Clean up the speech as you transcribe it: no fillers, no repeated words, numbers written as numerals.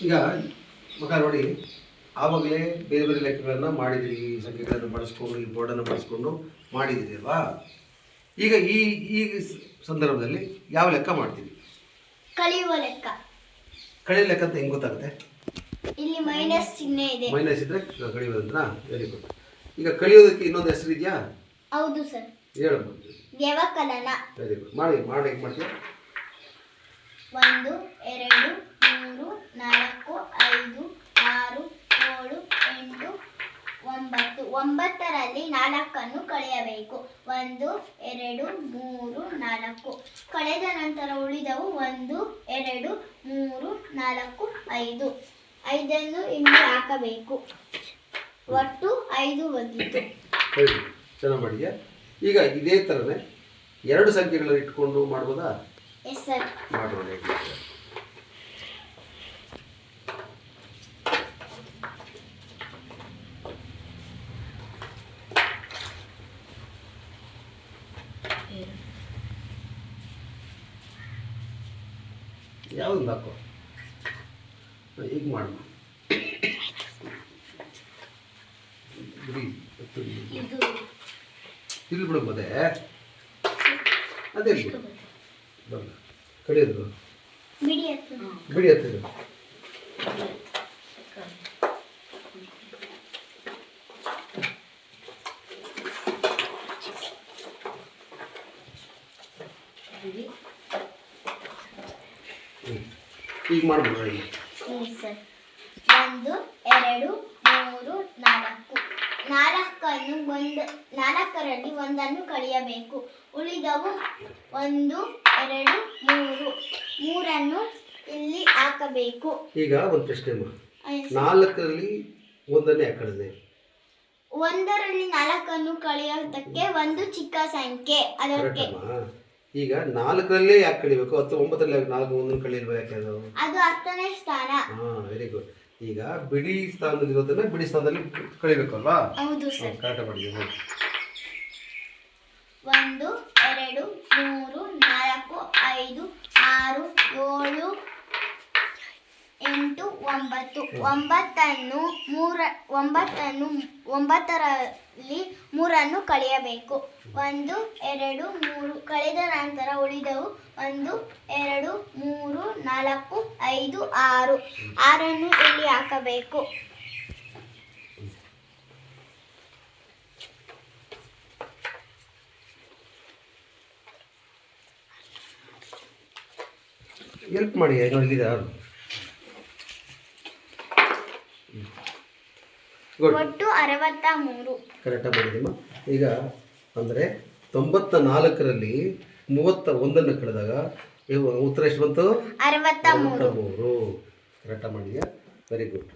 ಈಗ ಮಗ ನೋಡಿ, ಆವಾಗಲೇ ಬೇರೆ ಬೇರೆ ಲೆಕ್ಕಗಳನ್ನು ಮಾಡಿದಿರಿ, ಈ ಸಂಖ್ಯೆಗಳನ್ನು ಬಳಸ್ಕೊಂಡು ಈ ಬೋರ್ಡನ್ನು ಬಳಸ್ಕೊಂಡು ಮಾಡಿದಿರಿ ಅಲ್ವಾ. ಈಗ ಈ ಸಂದರ್ಭದಲ್ಲಿ ಯಾವ ಲೆಕ್ಕ ಮಾಡ್ತೀವಿ? ಕಳೆಯುವ ಲೆಕ್ಕ. ಕಳೆಯುವ ಲೆಕ್ಕ ಅಂತ ಹೆಂಗೆ ಗೊತ್ತಾಗುತ್ತೆ? ಇಲ್ಲಿ ಮೈನಸ್ ಚಿಹ್ನೆ ಇದೆ. ಮೈನಸ್ ಇದ್ರೆ ಕಳೆಯೋದಂತ. Very good. ಈಗ ಕಳೆಯೋದಕ್ಕೆ ಇನ್ನೊಂದು ಹೆಸರು ಇದೆಯಾ? ಹೌದು ಸರ್, ಹೇಳಬಹುದು. ವ್ಯವಕಲನ. Very good. ಮಾಡಿ ಮಾಡಿ ಹೇಗೆ ಮಾಡ್ತೀವಿ? 1 2 3 4 5 6 7 8 9. 9ರಲ್ಲಿ 4 ಕಳೆಯಬೇಕು. 1 2 3 4. ಕಳೆದ ನಂತರ ಉಳಿದವು 1 2 3 4 5. 5 ಇಲ್ಲಿ ಹಾಕಬೇಕು. ಒಟ್ಟು 5 ಬಂದಿತ್ತು. ಚೆನ್ನಾಗಿ ಮಾಡಿದ್ಯಾ. ಈಗ ಇದೇ ಥರನೇ 2 ಸಂಖ್ಯೆಗಳನ್ನು ಇಟ್ಕೊಂಡು ಮಾಡ್ಬೋದಾ? ಎಸ್ ಸರ್, ಮಾಡೋಣ. ಯಾವ್ದು ಹಾಕೋ, ಈಗ ಮಾಡೋಣ. ಇದು ಇಲ್ಲಿ ಬಿಡು ಮದೆ, ಅದೇ ಬರಲ್ಲ ಕಡಿಯೋದು ಬಿಡಿ ಹತ್ತು. ಬಿಡಿ ಹತ್ತಿರ. ಈಗ ಮಾಡ್ಬೋದು. ಸರ್, 1 2 3 4. 4ರಲ್ಲಿ 1 ಕಳೆಯಬೇಕು. ಉಳಿದವು 1 2 3. 3 ಇಲ್ಲಿ ಹಾಕಬೇಕು. ಈಗ ಒಂದು ಪ್ರಶ್ನೆ ಅಮ್ಮ, 4ರಲ್ಲಿ 1 ಯಾಕೆ ಕಳೆದೆ? 1ರಲ್ಲಿ 4 ಕಳೆಯೋದಕ್ಕೆ ಒಂದು ಚಿಕ್ಕ ಸಂಖ್ಯೆ ಅದಕ್ಕೆ. ಈಗ 4ರಲ್ಲೇ ಯಾಕೆ ಕಳಿಬೇಕು? 9ರಲ್ಲಿ 4 1 ಕಳಿಲ್ವಾ? ಯಾಕೆ ಅದು 10ನೇ ಸ್ಥಾನ. Very good. ಈಗ ಬಿಡಿ ಸ್ಥಾನದಲ್ಲಿರೋದನ್ನ ಬಿಡಿ ಸ್ಥಾನದಲ್ಲಿ ಕಳಿಬೇಕಲ್ವಾ? ಹೌದು ಸರ್. ಕರೆಕ್ಟ್ ಮಾಡಿದ್ದೀವಿ. 1 2 3 4 5 6 7 8 9. 9ರಲ್ಲಿ 3 ಕಳೆಯಬೇಕು. 1 2 3. ಕಳೆದ ನಂತರ ಉಳಿದವು 1 2 3 4 5 6. 6 ಇಲ್ಲಿ ಹಾಕಬೇಕು. ಹೆಲ್ಪ್ ಮಾಡಿ. ಇಲ್ಲಿದೆ ಒಟ್ಟು 63. ಕರೆಕ್ಟಾಗಿ ಮಾಡಿದ್ದೀಮ್ಮ. ಈಗ ಅಂದರೆ 94ರಲ್ಲಿ 31 ಕಳೆದಾಗ ಉತ್ತರ ಎಷ್ಟು ಬಂತು? 63. ಕರೆಕ್ಟಾಗಿ ಮಾಡಿದ್ಯಾ. Very good.